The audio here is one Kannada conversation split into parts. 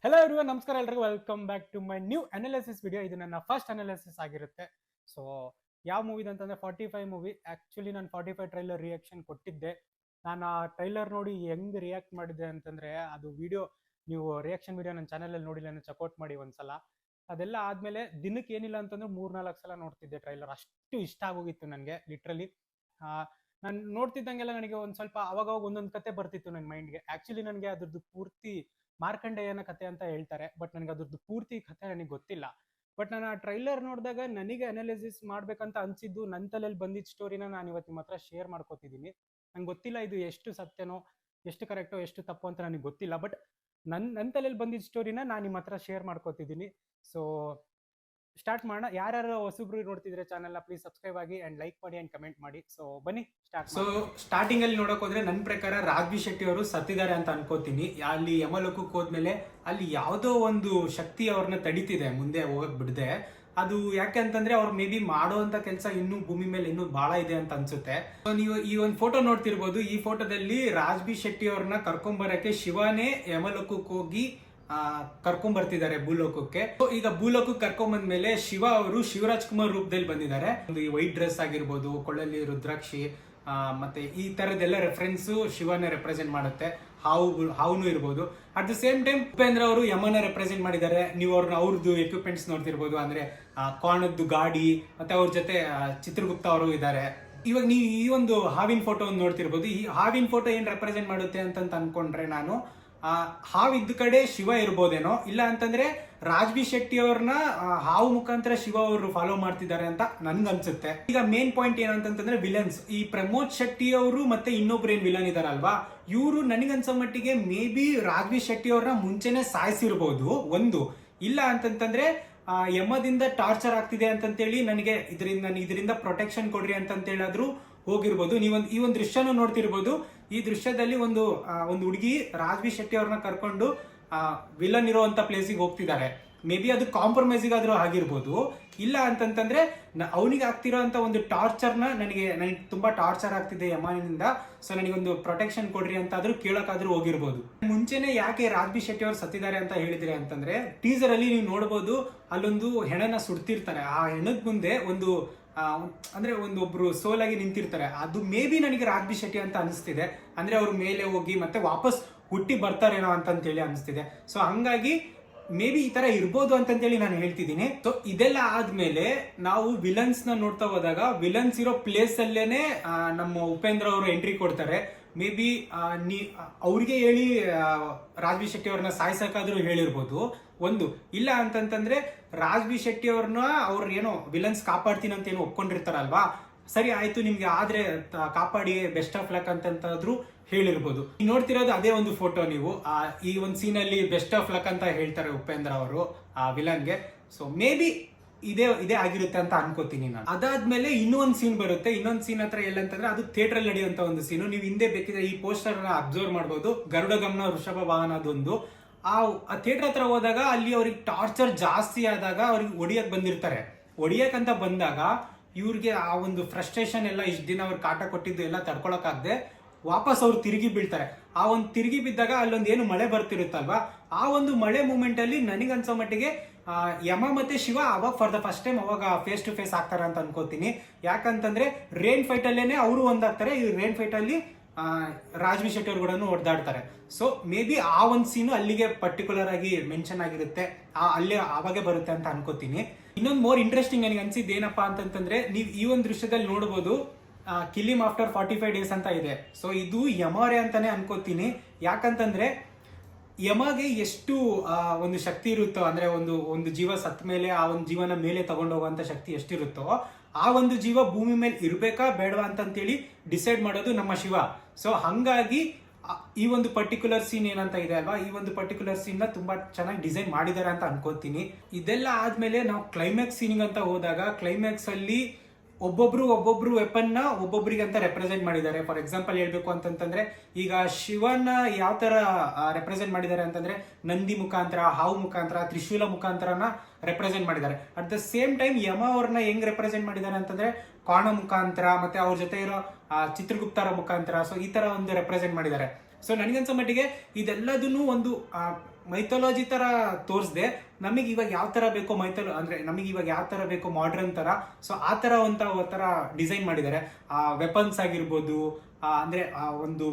ಹೆಲೋ ಎವ್ರಿವನ್, ನಮಸ್ಕಾರ ಎಲ್ರಿಗೂ. Welcome back to my new analysis video. ಇದು ನನ್ನ ಫಸ್ಟ್ ಅನಾಲಿಸಿಸ್ ಆಗಿರುತ್ತೆ. ಸೊ ಯಾವ ಮೂವಿದು ಅಂತಂದ್ರೆ 45 ಮೂವಿ. ಆಕ್ಚುಲಿ ನಾನು 45 ಟ್ರೈಲರ್ ರಿಯಾಕ್ಷನ್ ಕೊಟ್ಟಿದ್ದೆ. ನಾನು ಆ ಟ್ರೈಲರ್ ನೋಡಿ ಹೆಂಗ್ ರಿಯಾಕ್ಟ್ ಮಾಡಿದ್ದೆ ಅಂತಂದ್ರೆ, ಅದು ವಿಡಿಯೋ ನೀವು ರಿಯಾಕ್ಷನ್ ವಿಡಿಯೋ ನನ್ನ ಚಾನಲಲ್ಲಿ ನೋಡಿಲ್ಲ ಅಂದ್ರೆ ಚೆಕ್ಔಟ್ ಮಾಡಿ ಒಂದ್ಸಲ. ಅದೆಲ್ಲ ಆದ್ಮೇಲೆ ದಿನಕ್ಕೆ ಏನಿಲ್ಲ ಅಂತಂದ್ರೆ 3-4 ಸಲ ನೋಡ್ತಿದ್ದೆ ಟ್ರೈಲರ್. ಅಷ್ಟು ಇಷ್ಟ ಆಗೋಗಿತ್ತು ನನಗೆ ಲಿಟ್ರಲಿ. ನಾನು ನೋಡ್ತಿದ್ದಂಗೆಲ್ಲ ನನಗೆ ಒಂದು ಸ್ವಲ್ಪ ಅವಾಗ ಒಂದೊಂದು ಕತೆ ಬರ್ತಿತ್ತು ನನ್ನ ಮೈಂಡ್ಗೆ. ಆಕ್ಚುಲಿ ನನಗೆ ಅದ್ರದ್ದು ಪೂರ್ತಿ ಮಾರ್ಕಂಡೇಯನ ಕತೆ ಅಂತ ಹೇಳ್ತಾರೆ, ಬಟ್ ನನಗೆ ಅದ್ರದ್ದು ಪೂರ್ತಿ ಕತೆ ನನಗೆ ಗೊತ್ತಿಲ್ಲ. ಬಟ್ ನಾನು ಆ ಟ್ರೈಲರ್ ನೋಡಿದಾಗ ನನಗೆ ಅನಾಲಿಸಿಸ್ ಮಾಡ್ಬೇಕಂತ ಅನ್ಸಿದ್ದು, ನನ್ನ ತಲೆಯಲ್ಲಿ ಬಂದಿದ್ದ ಸ್ಟೋರಿನ ನಾನು ಇವತ್ತು ನಿಮ್ಮ ಹತ್ರ ಶೇರ್ ಮಾಡ್ಕೋತಿದ್ದೀನಿ. ನಂಗೆ ಗೊತ್ತಿಲ್ಲ ಇದು ಎಷ್ಟು ಸತ್ಯನೋ, ಎಷ್ಟು ಕರೆಕ್ಟೋ, ಎಷ್ಟು ತಪ್ಪು ಅಂತ ನನಗೆ ಗೊತ್ತಿಲ್ಲ. ಬಟ್ ನನ್ನ ತಲೆಯಲ್ಲಿ ಬಂದಿದ್ದ ಸ್ಟೋರಿನ ನಾನು ನಿಮ್ಮ ಹತ್ರ ಶೇರ್ ಮಾಡ್ಕೋತಿದ್ದೀನಿ. ಸೊ ಸ್ಟಾರ್ಟ್ ಮಾಡೋಣ. ಯಾರ್ಯಾರು ಹೊಸಬ್ರು ನೋಡ್ತಿದ್ರೆ ಚಾನಲ್ನ ಪ್ಲೀಸ್ ಸಬ್ಸ್ಕ್ರೈಬ್ ಆಗಿ ಅಂಡ್ ಲೈಕ್ ಮಾಡಿ ಅಂಡ್ ಕಮೆಂಟ್ ಮಾಡಿ. ಸೊ ಬನ್ನಿ ಸ್ಟಾರ್ಟ್. ಸೊ ಸ್ಟಾರ್ಟಿಂಗ್ ಅಲ್ಲಿ ನೋಡಕ್ ಹೋದ್ರೆ ನನ್ನ ಪ್ರಕಾರ ರಾಘವಿ ಶೆಟ್ಟಿ ಅವರು ಸತ್ತಿದ್ದಾರೆ ಅಂತ ಅನ್ಕೋತೀನಿ. ಅಲ್ಲಿ ಯಮಲೋಕಕ್ಕೆ ಹೋದ್ಮೇಲೆ ಅಲ್ಲಿ ಯಾವುದೋ ಒಂದು ಶಕ್ತಿ ಅವ್ರನ್ನ ತಡಿತಿದೆ ಮುಂದೆ ಹೋಗಕ್ ಬಿಡದೆ. ಅದು ಯಾಕೆ ಅಂತಂದ್ರೆ ಅವ್ರು ಮೇ ಬಿ ಮಾಡುವಂತ ಕೆಲಸ ಇನ್ನೂ ಭೂಮಿ ಮೇಲೆ ಇನ್ನೂ ಬಹಳ ಇದೆ ಅಂತ ಅನ್ಸುತ್ತೆ. ಸೊ ನೀವು ಈ ಒಂದು ಫೋಟೋ ನೋಡ್ತಿರ್ಬೋದು. ಈ ಫೋಟೋದಲ್ಲಿ ರಾಘವಿ ಶೆಟ್ಟಿ ಅವ್ರನ್ನ ಕರ್ಕೊಂಬರಕ್ಕೆ ಶಿವನೇ ಯಮಲೋಕಕ್ಕೆ ಹೋಗಿ ಕರ್ಕೊಂಡ್ ಬರ್ತಿದ್ದಾರೆ ಭೂಲೋಕಕ್ಕೆ. ಈಗ ಭೂಲೋಕಕ್ಕೆ ಕರ್ಕೊಂಡ್ ಬಂದ್ಮೇಲೆ ಶಿವ ಅವರು ಶಿವರಾಜ್ ಕುಮಾರ್ ರೂಪದಲ್ಲಿ ಬಂದಿದ್ದಾರೆ. ಒಂದು ಈ ವೈಟ್ ಡ್ರೆಸ್ ಆಗಿರ್ಬೋದು, ಕೊಳ್ಳಲ್ಲಿ ರುದ್ರಾಕ್ಷಿ, ಮತ್ತೆ ಈ ತರದೆಲ್ಲ ರೆಫರೆನ್ಸ್ ಶಿವನ ರೆಪ್ರೆಸೆಂಟ್ ಮಾಡುತ್ತೆ. ಹಾವುನು ಇರ್ಬೋದು. At the same time Upendra ಅವರು ಯಮನ ರೆಪ್ರೆಸೆಂಟ್ ಮಾಡಿದ್ದಾರೆ. ನೀವು ಅವ್ರದ್ದು ಎಕ್ವಿಪ್ಮೆಂಟ್ಸ್ ನೋಡ್ತಿರ್ಬೋದು. ಅಂದ್ರೆ ಕೋಣದ್ದು ಗಾಡಿ, ಮತ್ತೆ ಅವ್ರ ಜೊತೆ ಚಿತ್ರಗುಪ್ತ ಅವರು ಇದ್ದಾರೆ. ಇವಾಗ ನೀವು ಈ ಒಂದು ಹಾವಿನ ಫೋಟೋ ನೋಡ್ತಿರ್ಬೋದು. ಈ ಹಾವಿನ ಫೋಟೋ ಏನ್ ರೆಪ್ರೆಸೆಂಟ್ ಮಾಡುತ್ತೆ ಅಂತ ಅನ್ಕೊಂಡ್ರೆ, ನಾನು ಹಾವಿದ್ದ ಕಡೆ ಶಿವ ಇರ್ಬೋದೇನೋ, ಇಲ್ಲ ಅಂತಂದ್ರೆ ರಾಘವಿ ಶೆಟ್ಟಿ ಅವ್ರನ್ನ ಹಾವು ಮುಖಾಂತರ ಶಿವ ಅವರು ಫಾಲೋ ಮಾಡ್ತಿದ್ದಾರೆ ಅಂತ ನನ್ಗೆ ಅನ್ಸುತ್ತೆ. ಈಗ ಮೇನ್ ಪಾಯಿಂಟ್ ಏನಂತಂದ್ರೆ ವಿಲನ್ಸ್. ಈ ಪ್ರಮೋದ್ ಶೆಟ್ಟಿ ಅವರು ಮತ್ತೆ ಇನ್ನೊಬ್ರು ಏನ್ ವಿಲನ್ ಇದಾರಲ್ವಾ, ಇವರು ನನಗನ್ಸೋ ಮಟ್ಟಿಗೆ ಮೇ ಬಿ ರಾಘವಿ ಶೆಟ್ಟಿ ಅವ್ರನ್ನ ಮುಂಚೆನೆ ಸಾಯಿಸಿರ್ಬೋದು ಒಂದು. ಇಲ್ಲ ಅಂತಂತಂದ್ರೆ ಯಮದಿಂದ ಟಾರ್ಚರ್ ಆಗ್ತಿದೆ ಅಂತಂತೇಳಿ ನನಗೆ ಇದರಿಂದ ಪ್ರೊಟೆಕ್ಷನ್ ಕೊಡ್ರಿ ಅಂತಂತೇಳಾದ್ರು ಹೋಗಿರ್ಬೋದು. ಈ ಒಂದು ದೃಶ್ಯನೂ ನೋಡ್ತಿರ್ಬೋದು. ಈ ದೃಶ್ಯದಲ್ಲಿ ಒಂದು ಹುಡುಗಿ ರಾಘವಿ ಶೆಟ್ಟಿ ಅವ್ರನ್ನ ಕರ್ಕೊಂಡು ವಿಲನ್ ಇರೋಂತ ಪ್ಲೇಸಿಗೆ ಹೋಗ್ತಿದ್ದಾರೆ. ಮೇ ಬಿ ಅದು ಕಾಂಪ್ರಮೈಸಿಗೆ ಆದ್ರೂ ಆಗಿರ್ಬೋದು. ಇಲ್ಲ ಅಂತಂತಂದ್ರೆ ಅವನಿಗೆ ಆಗ್ತಿರೋಂತ ಒಂದು ಟಾರ್ಚರ್ನ ನನಗೆ ತುಂಬಾ ಟಾರ್ಚರ್ ಆಗ್ತಿದೆ ಯಮನಿಂದ, ಸೊ ನನಗೊಂದು ಪ್ರೊಟೆಕ್ಷನ್ ಕೊಡ್ರಿ ಅಂತ ಆದ್ರೂ ಕೇಳಕ್ಕಾದ್ರೂ ಹೋಗಿರ್ಬೋದು. ಮುಂಚೆನೆ ಯಾಕೆ ರಾಘವಿ ಶೆಟ್ಟಿ ಅವರು ಸತ್ತಿದ್ದಾರೆ ಅಂತ ಹೇಳಿದ್ರೆ ಅಂತಂದ್ರೆ, ಟೀಸರ್ ಅಲ್ಲಿ ನೀವು ನೋಡ್ಬೋದು, ಅಲ್ಲೊಂದು ಹೆಣನ ಸುಡ್ತಿರ್ತಾರೆ. ಆ ಹೆಣದ ಮುಂದೆ ಅಂದ್ರೆ ಒಬ್ರು ಸೋಲಾಗಿ ನಿಂತಿರ್ತಾರೆ. ಅದು ಮೇ ಬಿ ನನಗೆ ರಾಘವಿ ಶೆಟ್ಟಿ ಅಂತ ಅನಿಸ್ತಿದೆ. ಅಂದ್ರೆ ಅವ್ರ ಮೇಲೆ ಹೋಗಿ ಮತ್ತೆ ವಾಪಸ್ ಹುಟ್ಟಿ ಬರ್ತಾರೇನೋ ಅಂತೇಳಿ ಅನಿಸ್ತಿದೆ. ಸೊ ಹಂಗಾಗಿ ಮೇ ಬಿ ಈ ತರ ಇರ್ಬೋದು ಅಂತಂತೇಳಿ ನಾನು ಹೇಳ್ತಿದ್ದೀನಿ. ಸೊ ಇದೆಲ್ಲ ಆದ್ಮೇಲೆ ನಾವು ವಿಲನ್ಸ್ ನ ನೋಡ್ತಾ ಹೋದಾಗ, ವಿಲನ್ಸ್ ಇರೋ ಪ್ಲೇಸ್ ಅಲ್ಲೇನೆ ನಮ್ಮ ಉಪೇಂದ್ರ ಅವರು ಎಂಟ್ರಿ ಕೊಡ್ತಾರೆ. ಮೇ ಬಿ ಅವ್ರಿಗೆ ಹೇಳಿ ರಾಘವಿ ಶೆಟ್ಟಿ ಅವ್ರನ್ನ ಸಾಯಿಸಕ್ಕಾದ್ರೂ ಹೇಳಿರ್ಬೋದು ಒಂದು. ಇಲ್ಲ ಅಂತಂತಂದ್ರೆ ರಾಘವಿ ಶೆಟ್ಟಿ ಅವ್ರನ್ನ ಅವ್ರ ಏನೋ ವಿಲನ್ಸ್ ಕಾಪಾಡ್ತೀನಿ ಅಂತ ಏನೋ ಒಪ್ಕೊಂಡಿರ್ತಾರಲ್ವಾ, ಸರಿ ಆಯ್ತು ನಿಮ್ಗೆ ಆದ್ರೆ ಕಾಪಾಡಿ, ಬೆಸ್ಟ್ ಆಫ್ ಲಕ್ ಅಂತಂತಾದ್ರೂ ಹೇಳಿರ್ಬೋದು. ನೋಡ್ತಿರೋದು ಅದೇ ಒಂದು ಫೋಟೋ. ನೀವು ಈ ಒಂದು ಸೀನ್ ಅಲ್ಲಿ ಬೆಸ್ಟ್ ಆಫ್ ಲಕ್ ಅಂತ ಹೇಳ್ತಾರೆ ಉಪೇಂದ್ರ ಅವರು ಆ ವಿಲನ್ಗೆ. ಸೊ ಮೇ ಬಿ ಇದೇ ಆಗಿರುತ್ತೆ ಅಂತ ಅನ್ಕೋತೀನಿ ನಾನು. ಅದಾದ್ಮೇಲೆ ಇನ್ನೊಂದು ಸೀನ್ ಬರುತ್ತೆ. ಇನ್ನೊಂದು ಸೀನ್ ಹತ್ರ ಎಲ್ಲಂತಂದ್ರೆ ಅದು ಥಿಯೇಟರ್ ಅಲ್ಲಿ ನಡೆಯುವಂತ ಒಂದು ಸೀನು. ನೀವು ಹಿಂದೆ ಬೇಕಿದ್ರೆ ಈ ಪೋಸ್ಟರ್ ಅಬ್ಸರ್ವ್ ಮಾಡಬಹುದು. ಗರುಡ ಗಮನ ವೃಷಭ ವಾಹನದೊಂದು ಆ ಥಿಯೇಟರ್ ಹತ್ರ ಹೋದಾಗ ಅಲ್ಲಿ ಅವ್ರಿಗೆ ಟಾರ್ಚರ್ ಜಾಸ್ತಿ ಆದಾಗ ಅವ್ರಿಗೆ ಹೊಡಿಯಕ್ ಬಂದಿರ್ತಾರೆ. ಹೊಡಿಯಕ್ಕಂತ ಬಂದಾಗ ಇವ್ರಿಗೆ ಆ ಒಂದು ಫ್ರಸ್ಟ್ರೇಷನ್ ಎಲ್ಲ ಇಷ್ಟ ದಿನ ಅವ್ರು ಕಾಟ ಕೊಟ್ಟಿದ್ದು ಎಲ್ಲ ತಡ್ಕೊಳಕ್ಕಾಗದೆ ವಾಪಸ್ ಅವ್ರು ತಿರುಗಿ ಬೀಳ್ತಾರೆ. ಆ ಒಂದು ತಿರುಗಿ ಬಿದ್ದಾಗ ಅಲ್ಲೊಂದು ಏನು ಮಳೆ ಬರ್ತಿರುತ್ತಲ್ವಾ, ಆ ಒಂದು ಮಳೆ ಮೂಮೆಂಟ್ ಅಲ್ಲಿ ನನಗನ್ಸೋ ಮಟ್ಟಿಗೆ ಯಮ ಮತ್ತೆ ಶಿವ ಅವಾಗ ಫಾರ್ ದ ಫಸ್ಟ್ ಟೈಮ್ ಅವಾಗ ಫೇಸ್ ಟು ಫೇಸ್ ಆಗ್ತಾರೆ ಅಂತ ಅನ್ಕೋತೀನಿ. ಯಾಕಂತಂದ್ರೆ ರೇನ್ ಫೈಟ್ ಅಲ್ಲೇನೆ ಅವರು ಒಂದಾಗ್ತಾರೆ. ಈ ರೇನ್ ಫೈಟ್ ಅಲ್ಲಿ ರಾಘವಿ ಶೆಟ್ಟಿ ಅವರು ಕೂಡ ಹೊಡೆದಾಡ್ತಾರೆ. ಸೊ ಮೇ ಬಿ ಆ ಒಂದು ಸೀನು ಅಲ್ಲಿಗೆ ಪರ್ಟಿಕ್ಯುಲರ್ ಆಗಿ ಮೆನ್ಷನ್ ಆಗಿರುತ್ತೆ, ಅಲ್ಲೇ ಆವಾಗೆ ಬರುತ್ತೆ ಅಂತ ಅನ್ಕೋತೀನಿ. ಇನ್ನೊಂದು ಮೋರ್ ಇಂಟ್ರೆಸ್ಟಿಂಗ್ ನನಗೆ ಅನ್ಸಿದ್ದು ಏನಪ್ಪಾ ಅಂತಂದ್ರೆ, ನೀವು ಈ ಒಂದು ದೃಶ್ಯದಲ್ಲಿ ನೋಡಬಹುದು ಕಿಲ್ ಹಿಮ್ ಆಫ್ಟರ್ 45 ಡೇಸ್ ಅಂತ ಇದೆ. ಸೊ ಇದು ಯಮರೇ ಅಂತಾನೆ ಅನ್ಕೋತೀನಿ. ಯಾಕಂತಂದ್ರೆ ಯಮಗೆ ಎಷ್ಟು ಒಂದು ಶಕ್ತಿ ಇರುತ್ತೋ, ಅಂದ್ರೆ ಒಂದು ಜೀವ ಸತ್ತ ಮೇಲೆ ಆ ಒಂದು ಜೀವನ ಮೇಲೆ ತಗೊಂಡು ಹೋಗುವಂತ ಶಕ್ತಿ ಎಷ್ಟಿರುತ್ತೋ, ಆ ಒಂದು ಜೀವ ಭೂಮಿ ಮೇಲೆ ಇರ್ಬೇಕಾ ಬೇಡವಾ ಅಂತೇಳಿ ಡಿಸೈಡ್ ಮಾಡೋದು ನಮ್ಮ ಶಿವ. ಸೊ ಹಂಗಾಗಿ ಈ ಒಂದು ಪರ್ಟಿಕ್ಯುಲರ್ ಸೀನ್ ಏನಂತ ಇದೆ ಅಲ್ವಾ, ಈ ಒಂದು ಪರ್ಟಿಕ್ಯುಲರ್ ಸೀನ್ ನ ತುಂಬಾ ಚೆನ್ನಾಗಿ ಡಿಸೈನ್ ಮಾಡಿದ್ದಾರೆ ಅಂತ ಅನ್ಕೋತೀನಿ. ಇದೆಲ್ಲ ಆದ್ಮೇಲೆ ನಾವು ಕ್ಲೈಮ್ಯಾಕ್ಸ್ ಸೀನಿಂಗ್ ಅಂತ ಹೋದಾಗ, ಕ್ಲೈಮ್ಯಾಕ್ಸ್ ಅಲ್ಲಿ ಒಬ್ಬೊಬ್ರು ವೆಪನ್ ನ ಒಬ್ಬೊಬ್ರಿಗೆ ಅಂತ ರೆಪ್ರೆಸೆಂಟ್ ಮಾಡಿದ್ದಾರೆ. ಫಾರ್ ಎಕ್ಸಾಂಪಲ್ ಹೇಳ್ಬೇಕು ಅಂತಂದ್ರೆ, ಈಗ ಶಿವನ ಯಾವ ತರ ರೆಪ್ರೆಸೆಂಟ್ ಮಾಡಿದ್ದಾರೆ ಅಂತಂದ್ರೆ, ನಂದಿ ಮುಖಾಂತರ, ಹಾವು ಮುಖಾಂತರ, ತ್ರಿಶೂಲ ಮುಖಾಂತರನ ರೆಪ್ರೆಸೆಂಟ್ ಮಾಡಿದ್ದಾರೆ. ಅಟ್ ದ ಸೇಮ್ ಟೈಮ್ ಯಮ ಅವ್ರನ್ನ ಹೆಂಗ್ ರೆಪ್ರೆಸೆಂಟ್ ಮಾಡಿದ್ದಾರೆ ಅಂತಂದ್ರೆ, ಕೋಣ ಮುಖಾಂತರ, ಮತ್ತೆ ಅವ್ರ ಜೊತೆ ಇರೋ ಚಿತ್ರಗುಪ್ತರ ಮುಖಾಂತರ. ಸೊ ಈ ತರ ಒಂದು ರೆಪ್ರೆಸೆಂಟ್ ಮಾಡಿದ್ದಾರೆ. ಸೊ ನನಗನ್ಸೋ ಮಟ್ಟಿಗೆ ಇದೆಲ್ಲದನ್ನು ಒಂದು ಮೈಥಾಲಜಿ ತರ ತೋರಿಸ್ದೆ, ನಮಗೆ ಇವಾಗ ಯಾವ ತರ ಬೇಕೋ ಅಂದ್ರೆ ನಮಗೆ ಇವಾಗ ಯಾವ ತರ ಬೇಕೋ ಮಾಡ್ರನ್ ತರ, ಸೊ ಆ ತರ ಒಂಥರ ಡಿಸೈನ್ ಮಾಡಿದ್ದಾರೆ. ಆ ವೆಪನ್ಸ್ ಆಗಿರ್ಬೋದು, ಅಂದ್ರೆ ಒಂದು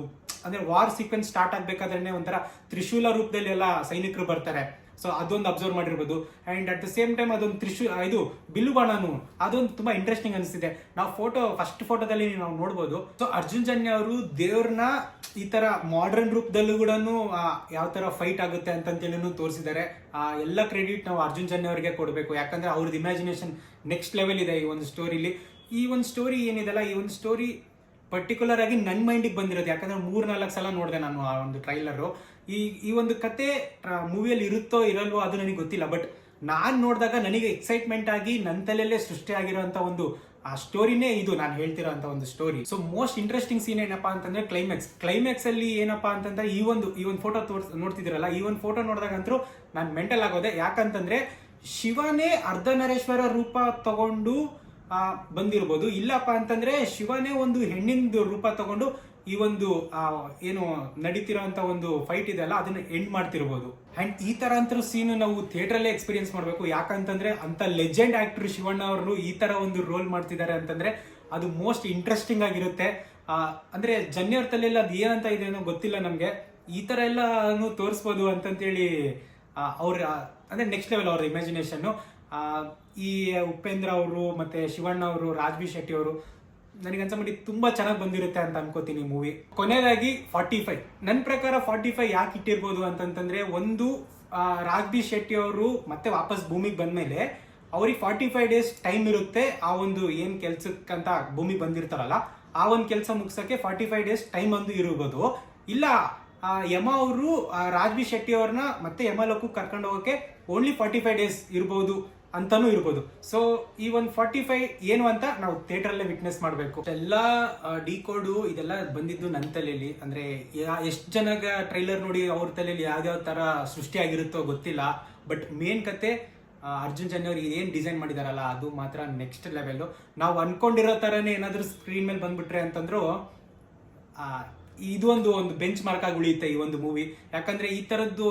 ಅಂದ್ರೆ ವಾರ್ ಸೀಕ್ವೆನ್ಸ್ ಸ್ಟಾರ್ಟ್ ಆಗ್ಬೇಕಾದ್ರೆ ಒಂಥರ ತ್ರಿಶೂಲ ರೂಪದಲ್ಲಿ ಎಲ್ಲ ಸೈನಿಕರು ಬರ್ತಾರೆ. ಸೊ ಅದೊಂದು ಅಬ್ಸರ್ವ್ ಮಾಡಿರ್ಬೋದು. And at the same time ಅದೊಂದು ಇದು ಬಿಲ್ಲು ಬಾಣನು ಅದೊಂದು ತುಂಬಾ ಇಂಟ್ರೆಸ್ಟಿಂಗ್ ಅನಿಸ್ತಿದೆ. ನಾವು ಫಸ್ಟ್ ಫೋಟೋದಲ್ಲಿ ನಾವು ನೋಡ್ಬೋದು. ಸೊ ಅರ್ಜುನ್ ಜನ್ಯ ಅವರು ದೇವ್ರನ್ನ ಈ ತರ ಮಾಡರ್ನ್ ರೂಪದಲ್ಲೂ ಕೂಡ ಯಾವ ತರ ಫೈಟ್ ಆಗುತ್ತೆ ಅಂತೇಳಿ ತೋರಿಸಿದ್ದಾರೆ. ಎಲ್ಲ ಕ್ರೆಡಿಟ್ ನಾವು ಅರ್ಜುನ್ ಜನ್ಯ ಅವರಿಗೆ ಕೊಡಬೇಕು, ಯಾಕಂದ್ರೆ ಅವ್ರದ್ದು ಇಮ್ಯಾಜಿನೇಷನ್ ನೆಕ್ಸ್ಟ್ ಲೆವೆಲ್ ಇದೆ ಈ ಒಂದು ಸ್ಟೋರಿಲಿ. ಈ ಒಂದು ಸ್ಟೋರಿ ಏನಿದೆಲ್ಲ, ಈ ಒಂದು ಸ್ಟೋರಿ ಪರ್ಟಿಕ್ಯುಲರ್ ಆಗಿ ನನ್ನ ಮೈಂಡಿಗೆ ಬಂದಿರೋದು, ಯಾಕಂದ್ರೆ 3-4 ಸಲ ನೋಡಿದೆ ನಾನು ಆ ಒಂದು ಟ್ರೈಲರು. ಈ ಒಂದು ಕತೆ ಮೂವಿಯಲ್ಲಿ ಇರುತ್ತೋ ಇರಲ್ವೋ ಅದು ನನಗೆ ಗೊತ್ತಿಲ್ಲ, ಬಟ್ ನಾನು ನೋಡಿದಾಗ ನನಗೆ ಎಕ್ಸೈಟ್ಮೆಂಟ್ ಆಗಿ ನನ್ನ ತಲೆಯಲ್ಲೇ ಸೃಷ್ಟಿ ಆಗಿರೋಂಥ ಒಂದು ಆ ಸ್ಟೋರಿನೇ ಇದು ನಾನು ಹೇಳ್ತಿರೋ ಅಂತ ಒಂದು story. So most interesting scene ಏನಪ್ಪಾ ಅಂತಂದ್ರೆ ಕ್ಲೈಮ್ಯಾಕ್ಸ್ ಅಲ್ಲಿ ಏನಪ್ಪಾ ಅಂತಂದ್ರೆ ಈ ಒಂದು ಫೋಟೋ ನೋಡ್ತಿದ್ದೀರಲ್ಲ, ಈ ಒಂದು ಫೋಟೋ ನೋಡಿದಾಗಂತೂ ನಾನು ಮೆಂಟಲ್ ಆಗೋದೆ. ಯಾಕಂತಂದ್ರೆ ಶಿವನೇ ಅರ್ಧನಾರೀಶ್ವರ ರೂಪ ತಗೊಂಡು ಬಂದಿರ್ಬೋದು, ಇಲ್ಲಪ್ಪ ಅಂತಂದ್ರೆ ಶಿವನೇ ಒಂದು ಹೆಣ್ಣಿನ ರೂಪ ತಗೊಂಡು ಈ ಒಂದು ಏನು ನಡೀತಿರೋ ಅಂತ ಒಂದು ಫೈಟ್ ಇದೆಯಲ್ಲ ಅದನ್ನ ಎಂಡ್ ಮಾಡ್ತಿರ್ಬೋದು. ಅಂಡ್ ಈ ತರ ಅಂತ ಸೀನ್ ನಾವು ಥಿಯೇಟರ್ ಅಲ್ಲೇ ಎಕ್ಸ್ಪೀರಿಯನ್ಸ್ ಮಾಡ್ಬೇಕು. ಯಾಕಂತಂದ್ರೆ ಅಂತ ಲೆಜೆಂಡ್ ಆಕ್ಟರ್ ಶಿವಣ್ಣ ಅವರು ಈ ತರ ಒಂದು ರೋಲ್ ಮಾಡ್ತಿದ್ದಾರೆ ಅಂತಂದ್ರೆ ಅದು ಮೋಸ್ಟ್ ಇಂಟ್ರೆಸ್ಟಿಂಗ್ ಆಗಿರುತ್ತೆ. ಅಂದ್ರೆ ಜನ್ಯವ್ರ ತಲೆಯಲ್ಲಿ ಅದು ಏನಂತ ಇದೆ ಅನ್ನೋ ಗೊತ್ತಿಲ್ಲ ನಮ್ಗೆ. ಈ ತರ ಎಲ್ಲ ತೋರಿಸ್ಬೋದು ಅಂತಂತೇಳಿ ಅವ್ರ ಅಂದ್ರೆ ನೆಕ್ಸ್ಟ್ ಲೆವೆಲ್ ಅವ್ರ ಇಮ್ಯಾಜಿನೇಷನ್. ಈ ಉಪೇಂದ್ರ ಅವರು ಮತ್ತೆ ಶಿವಣ್ಣ ಅವರು, ರಾಜ್ಬಿ ಶೆಟ್ಟಿ ಅವರು ನನಗನ್ಸ ಮಾಡಿ ತುಂಬಾ ಚೆನ್ನಾಗಿ ಬಂದಿರುತ್ತೆ ಅಂತ ಅನ್ಕೋತೀನಿ ಮೂವಿ. ಕೊನೆಯದಾಗಿ 45 ನನ್ನ ಪ್ರಕಾರ 45 ಯಾಕೆ ಇಟ್ಟಿರ್ಬೋದು ಅಂತಂತಂದ್ರೆ, ಒಂದು ರಾಜ್ಬಿ ಶೆಟ್ಟಿ ಅವರು ಮತ್ತೆ ವಾಪಸ್ ಭೂಮಿಗೆ ಬಂದ್ಮೇಲೆ ಅವ್ರಿಗೆ 45 ಡೇಸ್ ಟೈಮ್ ಇರುತ್ತೆ. ಆ ಒಂದು ಏನ್ ಕೆಲ್ಸಕ್ಕಂತ ಭೂಮಿಗೆ ಬಂದಿರ್ತಾರಲ್ಲ ಆ ಒಂದು ಕೆಲಸ ಮುಗಿಸಕ್ಕೆ 45 ಡೇಸ್ ಟೈಮ್ ಒಂದು ಇರ್ಬೋದು. ಇಲ್ಲ ಯಮ ಅವರು ರಾಜ್ಬಿ ಶೆಟ್ಟಿ ಅವ್ರನ್ನ ಮತ್ತೆ ಯಮಲೋಕಕ್ಕೆ ಕರ್ಕೊಂಡು ಹೋಗಕ್ಕೆ ಓನ್ಲಿ 45 ಡೇಸ್ ಇರ್ಬೋದು ಅಂತಾನು ಇರ್ಬೋದು. ಸೊ ಈ ಒಂದು 45 ಏನು ಅಂತ ನಾವು ಥಿಯೇಟರ್ ಅಲ್ಲೇ ವಿಟ್ನೆಸ್ ಮಾಡಬೇಕು. ಎಲ್ಲ ಡಿಕೋಡು ಇದೆಲ್ಲ ಬಂದಿದ್ದು ನನ್ನ ತಲೆಯಲ್ಲಿ. ಅಂದ್ರೆ ಎಷ್ಟು ಜನಗ ಟ್ರೈಲರ್ ನೋಡಿ ಅವ್ರ ತಲೆಯಲ್ಲಿ ಯಾವ್ಯಾವ ತರ ಸೃಷ್ಟಿ ಆಗಿರುತ್ತೋ ಗೊತ್ತಿಲ್ಲ, ಬಟ್ ಮೇನ್ ಕತೆ ಅರ್ಜುನ್ ಜನ್ಯ ಅವ್ರು ಏನ್ ಡಿಸೈನ್ ಮಾಡಿದಾರಲ್ಲ ಅದು ಮಾತ್ರ ನೆಕ್ಸ್ಟ್ ಲೆವೆಲ್. ನಾವು ಅನ್ಕೊಂಡಿರೋ ತರನೇ ಏನಾದ್ರು ಸ್ಕ್ರೀನ್ ಮೇಲೆ ಬಂದ್ಬಿಟ್ರೆ ಅಂತಂದ್ರು ಇದು ಒಂದು ಬೆಂಚ್ ಮಾರ್ಕ್ ಆಗಿ ಉಳಿಯುತ್ತೆ ಈ ಒಂದು ಮೂವಿ. ಯಾಕಂದ್ರೆ ಈ ತರದ್ದು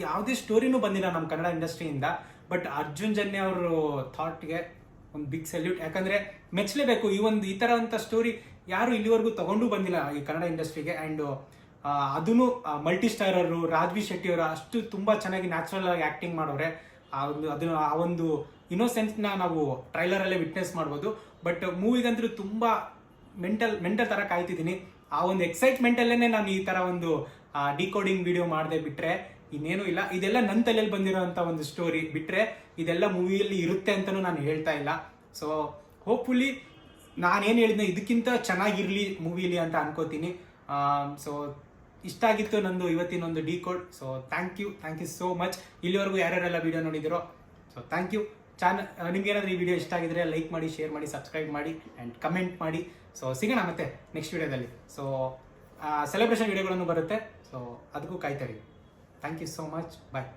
ಯಾವುದೇ ಸ್ಟೋರಿನೂ ಬಂದಿಲ್ಲ ನಮ್ಮ ಕನ್ನಡ ಇಂಡಸ್ಟ್ರಿಯಿಂದ. ಬಟ್ ಅರ್ಜುನ್ ಜನ್ಯ ಅವರು ಥಾಟ್ಗೆ ಒಂದು ಬಿಗ್ ಸಲ್ಯೂಟ್. ಯಾಕಂದ್ರೆ ಮೆಚ್ಚಲೇಬೇಕು, ಈ ತರ ಅಂತ ಸ್ಟೋರಿ ಯಾರು ಇಲ್ಲಿವರೆಗೂ ತಗೊಂಡು ಬಂದಿಲ್ಲ ಈ ಕನ್ನಡ ಇಂಡಸ್ಟ್ರಿಗೆ. ಅಂಡ್ ಅದನ್ನು ಮಲ್ಟಿ ಸ್ಟಾರರು ರಾಜ್ಬಿ ಶೆಟ್ಟಿ ಅವರು ಅಷ್ಟು ತುಂಬಾ ಚೆನ್ನಾಗಿ ನ್ಯಾಚುರಲ್ ಆಗಿ ಆಕ್ಟಿಂಗ್ ಮಾಡೋರೆ. ಆ ಒಂದು ಇನ್ನೋಸೆನ್ಸ್ ನಾವು ಟ್ರೈಲರ್ ಅಲ್ಲೇ ವಿಟ್ನೆಸ್ ಮಾಡ್ಬೋದು. ಬಟ್ ಮೂವಿಗಂತೂ ತುಂಬಾ ಮೆಂಟಲ್ ತರ ಕಾಯ್ತಿದ್ದೀನಿ. ಆ ಒಂದು ಎಕ್ಸೈಟ್ಮೆಂಟ್ ಅಲ್ಲೇನೆ ನಾನು ಈ ತರ ಒಂದು ಡಿಕೋಡಿಂಗ್ ವಿಡಿಯೋ ಮಾಡದೆ ಬಿಟ್ರೆ ಇನ್ನೇನು ಇಲ್ಲ. ಇದೆಲ್ಲ ನನ್ನ ತಲೆಯಲ್ಲಿ ಬಂದಿರೋಂಥ ಒಂದು ಸ್ಟೋರಿ ಬಿಟ್ರೆ ಇದೆಲ್ಲ ಮೂವಿಯಲ್ಲಿ ಇರುತ್ತೆ ಅಂತಲೂ ನಾನು ಹೇಳ್ತಾ ಇಲ್ಲ. ಸೊ ಹೋಪ್ಫುಲಿ ನಾನೇನು ಹೇಳಿದ್ನ ಇದಕ್ಕಿಂತ ಚೆನ್ನಾಗಿರ್ಲಿ ಮೂವಿಲಿ ಅಂತ ಅನ್ಕೋತೀನಿ. ಸೊ ಇಷ್ಟ ಆಗಿತ್ತು ನಂದು ಇವತ್ತಿನೊಂದು decode. So thank you so much. ಇಲ್ಲಿವರೆಗೂ ಯಾರ್ಯಾರೆಲ್ಲ ವಿಡಿಯೋ ನೋಡಿದಿರೋ ಸೊ ಥ್ಯಾಂಕ್ ಯು. ನಿಮ್ಗೆ ಏನಾದರೂ ಈ ವಿಡಿಯೋ ಇಷ್ಟ ಆಗಿದ್ರೆ ಲೈಕ್ ಮಾಡಿ, ಶೇರ್ ಮಾಡಿ, ಸಬ್ಸ್ಕ್ರೈಬ್ ಮಾಡಿ ಆ್ಯಂಡ್ ಕಮೆಂಟ್ ಮಾಡಿ. ಸೊ ಸಿಗೋಣ ಮತ್ತೆ ನೆಕ್ಸ್ಟ್ ವಿಡಿಯೋದಲ್ಲಿ. ಸೊ ಸೆಲೆಬ್ರೇಷನ್ ವಿಡಿಯೋಗಳನ್ನು ಬರುತ್ತೆ, ಸೊ ಅದಕ್ಕೂ ಕಾಯ್ತಾ ಇರಿ. Thank you so much. Bye.